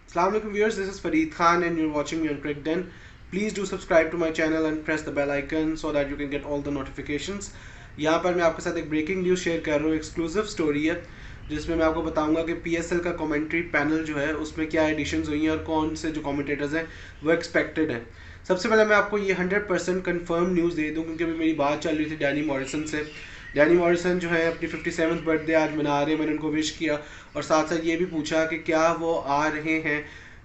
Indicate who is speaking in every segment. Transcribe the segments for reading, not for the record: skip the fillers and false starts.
Speaker 1: Assalamu alaikum viewers, this is Fareed Khan and you're watching me on Crick Den. Please do subscribe to my channel and press the bell icon so that you can get all the notifications. यहाँ पर मैं आपके साथ एक breaking news share कर रहा हूँ, exclusive story है जिसमें मैं आपको बताऊंगा कि PSL का कमेंट्री पैनल जो है उसमें क्या एडिशंस हुई हैं और कौन से जो कमेंटेटर्स हैं वो एक्सपेक्टेड हैं। सबसे पहले मैं आपको ये 100% कंफर्म न्यूज़ दे दूँ क्योंकि अभी मेरी बात चल रही थी डैनी मॉरिसन से। डैनी मॉरिसन जो है अपनी 57th बर्थडे आज मना रहे हैं, मैंने उनको विश किया और साथ साथ ये भी पूछा कि क्या वो आ रहे हैं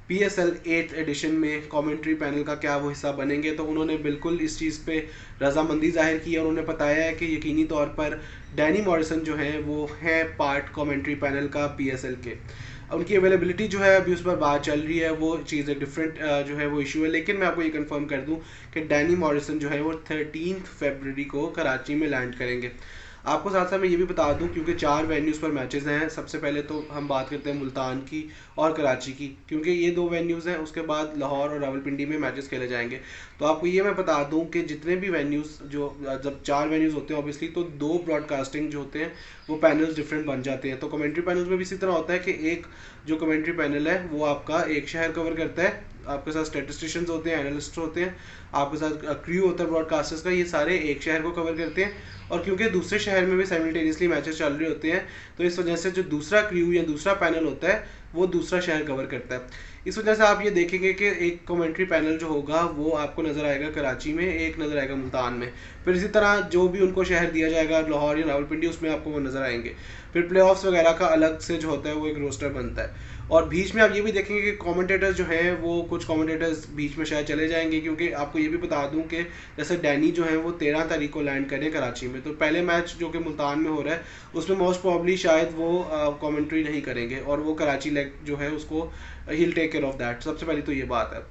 Speaker 1: PSL 8th एडिशन में कमेंट्री पैनल का, क्या वो हिस्सा बनेंगे। तो उन्होंने बिल्कुल इस चीज़ पे रजामंदी जाहिर की और उन्होंने बताया है कि यकीनी तौर पर डैनी मॉरिसन जो है वो है पार्ट कमेंट्री पैनल का PSL के। उनकी अवेलेबिलिटी जो है अभी उस पर बात चल रही है, वो चीज़ एक डिफरेंट जो है वो इशू है, लेकिन मैं आपको ये कंफर्म कर दूं कि डैनी मॉरिसन जो है वो 13 फरवरी को कराची में लैंड करेंगे। आपको साथ साथ मैं ये भी बता दूं क्योंकि 4 वेन्यूज़ पर मैचेस हैं। सबसे पहले तो हम बात करते हैं मुल्तान की और कराची की, क्योंकि ये 2 वेन्यूज़ हैं। उसके बाद लाहौर और रावलपिंडी में मैचेस खेले जाएंगे। तो आपको ये मैं बता दूं कि जितने भी वेन्यूज़ जो जब 4 वेन्यूज़ होते हैं ऑब्वियसली, तो 2 ब्रॉडकास्टिंग जो होते हैं वो पैनल्स डिफरेंट बन जाते हैं। तो कमेंट्री पैनल्स में भी इसी तरह होता है कि एक जो कमेंट्री पैनल है वो आपका एक शहर कवर करता है, आपके साथ स्टेटिस्टिशियंस होते हैं, एनालिस्ट होते हैं, आपके साथ क्रू होता है ब्रॉडकास्टर्स का, ये सारे एक शहर को कवर करते हैं। और क्योंकि दूसरे शहर में भी साइमल्टेनियसली मैचेस चल रहे होते हैं तो इस वजह से जो दूसरा क्रू या दूसरा पैनल होता है वो दूसरा शहर कवर करता है। इस वजह से आप ये देखेंगे कि एक कमेंट्री पैनल जो होगा वो आपको नज़र आएगा कराची में, एक नज़र आएगा मुल्तान में, फिर इसी तरह जो भी उनको शहर दिया जाएगा लाहौर या रावलपिंडी उसमें आपको वो नज़र आएंगे। फिर प्ले ऑफ्स वगैरह का अलग से जो होता है वो एक रोस्टर बनता है। और बीच में आप ये भी देखेंगे कि कमेंटेटर्स जो हैं वो कुछ कमेंटेटर्स बीच में शायद चले जाएंगे, क्योंकि आपको ये भी बता दूं कि जैसे डैनी जो है वो 13 तारीख को लैंड करें कराची में, तो पहले मैच जो कि मुल्तान में हो रहा है उसमें मोस्ट प्रॉब्ली शायद वो कमेंट्री नहीं करेंगे और वो कराची लेग जो है उसको ही टेक केयर ऑफ दैट। सबसे पहले तो ये बात है।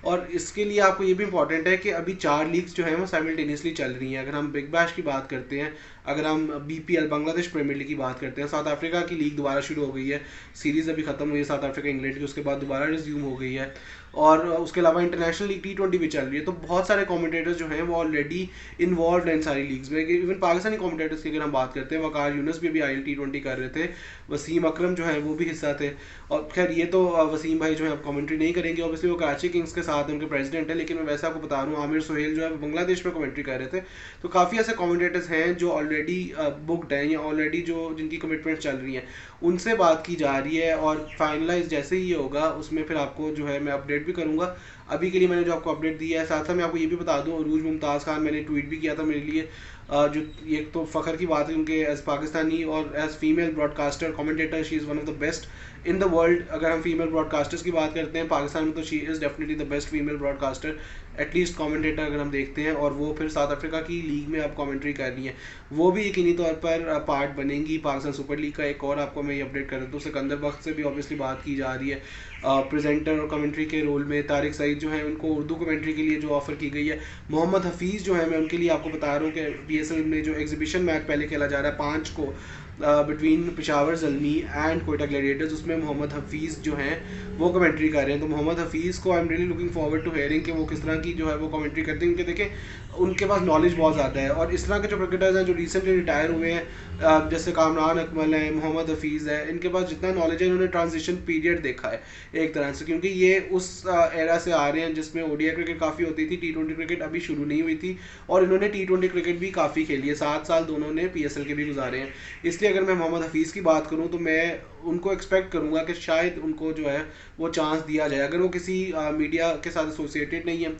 Speaker 1: और इसके लिए आपको ये भी इंपॉर्टेंट है कि अभी 4 लीग्स जो हैं वो साइमल्टेनियसली चल रही हैं। अगर हम बिग बैश की बात करते हैं, अगर हम BPL बांग्लादेश प्रीमियर लीग की बात करते हैं, साउथ अफ्रीका की लीग दोबारा शुरू हो गई है, सीरीज़ अभी ख़त्म हुई है साउथ अफ्रीका इंग्लैंड की, उसके बाद दोबारा रिज्यूम हो गई है। और उसके अलावा इंटरनेशनल लीग T20 भी चल रही है। तो बहुत सारे कमेंटेटर्स जो हैं वो ऑलरेडी इन्वॉल्व हैं इन सारी लीग्स में। इवन पाकिस्तानी कमेंटेटर्स की अगर हम बात करते हैं, वकार यूनुस भी अभी IL T20 कर रहे थे, वसीम अकरम जो है वो भी हिस्सा थे। और खैर ये तो वसीम भाई जो है अब कमेंट्री नहीं करेंगे, ऑब्वियसली वो कराची किंग्स के साथ उनके प्रेसिडेंट है, लेकिन मैं वैसे आपको बता रहा हूँ आमिर सुहेल जो है बांग्लादेश में कमेंट्री कर रहे थे। तो काफ़ी ऐसे कमेंटेटर्स हैं जो ऑलरेडी बुकड हैं या ऑलरेडी जो जिनकी कमिटमेंट चल रही हैं, उनसे बात की जा रही है। और फाइनलाइज जैसे ही ये होगा उसमें फिर आपको जो है मैं अपडेट भी करूँगा। अभी के लिए मैंने जो आपको अपडेट दिया है, साथ साथ मैं आपको ये भी बता दूँ, अरूज मुमताज़ खान मैंने ट्वीट भी किया था मेरे लिए, जो एक तो फ़ख्र की बात है उनके एज पाकिस्तानी और as female broadcaster commentator she is one of the best in the world. अगर हम फीमेल ब्रॉडकास्टर्स की बात करते हैं पाकिस्तान में तो she is definitely the best female broadcaster, at least commentator अगर हम देखते हैं। और वो फिर साउथ अफ्रीका की लीग में अब कमेंट्री कर रही है, वो भी यकीनी तौर पर पार्ट बनेंगी पाकिस्तान सुपर लीग का। एक और आपको मैं ये अपडेट कर देता हूँ, सिकंदर बख्त से भी ऑब्वियसली बात की जा रही है प्रेजेंटर और कमेंट्री के रोल में। तारिक सईद जो है उनको उर्दू कमेंट्री के लिए जो ऑफर की गई है। मोहम्मद हफीज़ जो है मैं उनके लिए आपको बता रहा हूँ कि PSL में जो एग्जीबिशन मैच पहले खेला जा रहा है 5 को between Peshawar Zalmi and Quetta Gladiators, उसमें मोहम्मद हफीज़ जो हैं वो कमेंट्री कर रहे हैं। तो मोहम्मद हफीज़ को I am really looking forward to hearing कि वो किस तरह की जो है वो कमेंट्री करते हैं, क्योंकि देखें उनके पास नॉलेज बहुत ज़्यादा है। और इस तरह के जो क्रिकेटर्स हैं जो रिसेंटली रिटायर हुए हैं, जैसे कामरान अकमल है, मोहम्मद हफीज़ है, इनके पास जितना नॉलेज है इन्होंने ट्रांजिशन पीरियड देखा है एक तरह से, क्योंकि ये उस एरा से आ रहे हैं जिसमें ODI क्रिकेट काफ़ी होती थी, T20 क्रिकेट अभी शुरू नहीं हुई थी, और इन्होंने T20 क्रिकेट भी काफ़ी खेली है। 7 साल दोनों ने PSL के भी गुजारे हैं। इसलिए अगर मैं मोहम्मद हफीज़ की बात करूं तो मैं उनको एक्सपेक्ट करूंगा कि शायद उनको जो है वो चांस दिया जाए। अगर वो किसी मीडिया के साथ एसोसिएटेड नहीं है,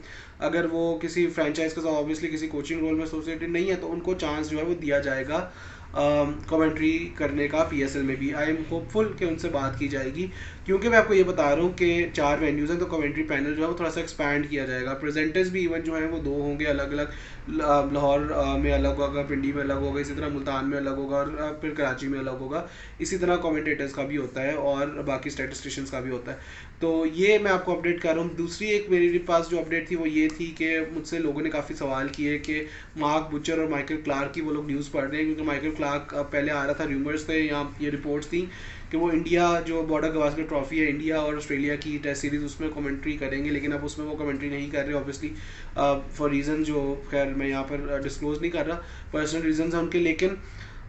Speaker 1: अगर वो किसी फ्रेंचाइज के साथ ऑब्वियसली किसी कोचिंग रोल में एसोसिएटेड नहीं है, तो उनको चांस जो है वो दिया जाएगा कमेंट्री करने का PSL में भी। आई एम होपफुल कि उनसे बात की जाएगी, क्योंकि मैं आपको ये बता रहा हूँ कि 4 वेन्यूज़ हैं तो कमेंट्री पैनल जो है वो थोड़ा सा एक्सपैंड किया जाएगा। प्रेजेंटर्स भी इवन जो है वो 2 होंगे अलग अलग, लाहौर में अलग होगा, पिंडी में अलग होगा, इसी तरह मुल्तान में अलग होगा, और फिर कराची में अलग होगा। इसी तरह कमेंटेटर्स का भी होता है और बाकी स्टैटिस्टिशियंस का भी होता है। तो ये मैं आपको अपडेट कर रहा हूँ। दूसरी एक मेरे पास जो अपडेट थी वो ये थी कि मुझसे लोगों ने काफ़ी सवाल किए कि मार्क बुचर और माइकल क्लार्क की वो लोग न्यूज़ पढ़ रहे हैं, क्योंकि माइकल क्लार्क पहले आ रहा था, र्यूमर्स थे या ये रिपोर्ट्स थी कि वो इंडिया जो बॉर्डर गवास्कर ट्रॉफी है इंडिया और ऑस्ट्रेलिया की टेस्ट सीरीज़ उसमें कमेंट्री करेंगे, लेकिन अब उसमें वो कमेंट्री नहीं कर रहे ऑब्वियसली फॉर रीज़न जो खैर मैं यहाँ पर डिस्क्लोज नहीं कर रहा, पर्सनल रीजंस हैं उनके। लेकिन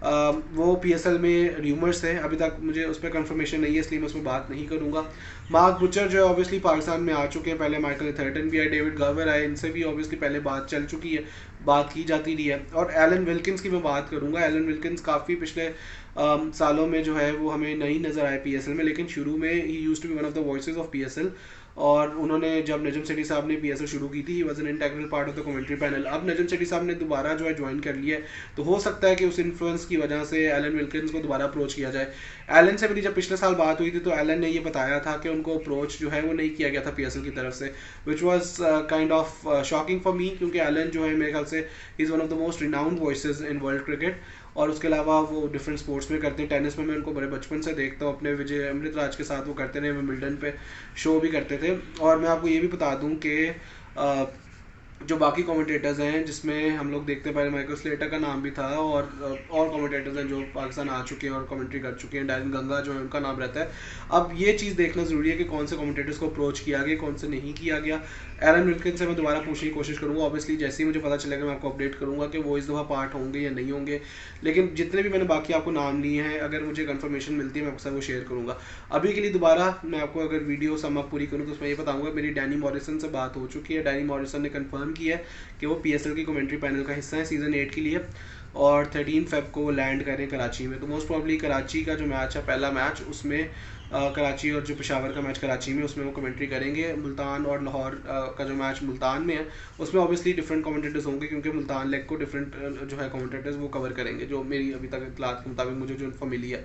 Speaker 1: वो PSL में र्यूमर्स है, अभी तक मुझे उस पर कंफर्मेशन नहीं है, इसलिए मैं उसमें बात नहीं करूँगा। मार्क बुचर जो है ऑब्वियसली पाकिस्तान में आ चुके हैं, पहले माइकल एथरटन भी आए, डेविड गावर आए, इनसे भी ऑब्वियसली पहले बात चल चुकी है, बात की जाती रही है। और एलन विल्किंस की मैं बात करूँगा। एलन विल्किंस काफ़ी पिछले सालों में जो है वो हमें नहीं नज़र आए PSL में, लेकिन शुरू में ही used to be one of the voices of PSL। और उन्होंने जब नजम सेठी साहब ने PSL शुरू की थी, he was an integral part of the commentary panel. अब नजम सेठी साहब ने दोबारा जो है ज्वाइन कर लिया है, तो हो सकता है कि उस इन्फ्लुएंस की वजह से एलन विल्किंस को दोबारा अप्रोच किया जाए। एलन से मेरी जब पिछले साल बात हुई थी तो एलन ने ये बताया था कि उनको अप्रोच जो है वो नहीं किया गया था PSL की तरफ से, which was kind of shocking for me, क्योंकि एलन जो है मेरे ख्याल से is one of the most renowned voices in world cricket. और उसके अलावा वो डिफरेंट स्पोर्ट्स में करते हैं। टेनिस में मैं उनको बड़े बचपन से देखता हूँ, अपने विजय अमृतराज के साथ वो करते रहे, विंबलडन पे शो भी करते थे। और मैं आपको ये भी बता दूँ कि जो बाकी कमेंटेटर्स हैं, जिसमें हम लोग देखते हैं पहले माइकल स्लेटर का नाम भी था, और कमेंटेटर्स हैं जो पाकिस्तान आ चुके हैं और कमेंट्री कर चुके हैं, डैरन गंगा जो है उनका नाम रहता है। अब ये चीज़ देखना ज़रूरी है कि कौन से कमेंटेटर्स को अप्रोच किया गया, कौन से नहीं किया गया। एलन विल्किंस से मैं दोबारा पूछने की कोशिश करूँगा, ऑब्वियसली जैसे ही मुझे पता चलेगा मैं आपको अपडेट करूँगा कि वो इस दफ़ा पार्ट होंगे या नहीं होंगे। लेकिन जितने भी मैंने बाकी आपको नाम लिए हैं, अगर मुझे कंफर्मेशन मिलती है मैं आपके साथ वो शेयर करूँगा। अभी के लिए दोबारा मैं आपको अगर वीडियो सम अप पूरी करूँ तो उसमें ये बताऊँगा, मेरी डैनी मॉरिसन से बात हो चुकी है। डैनी मॉरिसन ने कंफर्म किया है कि वो PSL की कमेंट्री पैनल का हिस्सा है सीज़न 8 के लिए, और 13 फेब को लैंड करें कराची में। तो मोस्ट प्रॉब्ली कराची का जो मैच है, पहला मैच, उसमें कराची और जो पेशावर का मैच कराची में, उसमें वो कमेंट्री करेंगे। मुल्तान और लाहौर का जो मैच मुल्तान में है, उसमें ऑब्वियसली डिफरेंट कमेंटेटर्स होंगे, क्योंकि मुल्तान लेग को डिफरेंट जो है कमेंटेटर्स वो कवर करेंगे, जो मेरी अभी तक इत्तलात के मुताबिक मुझे जो इन्फो मिली है।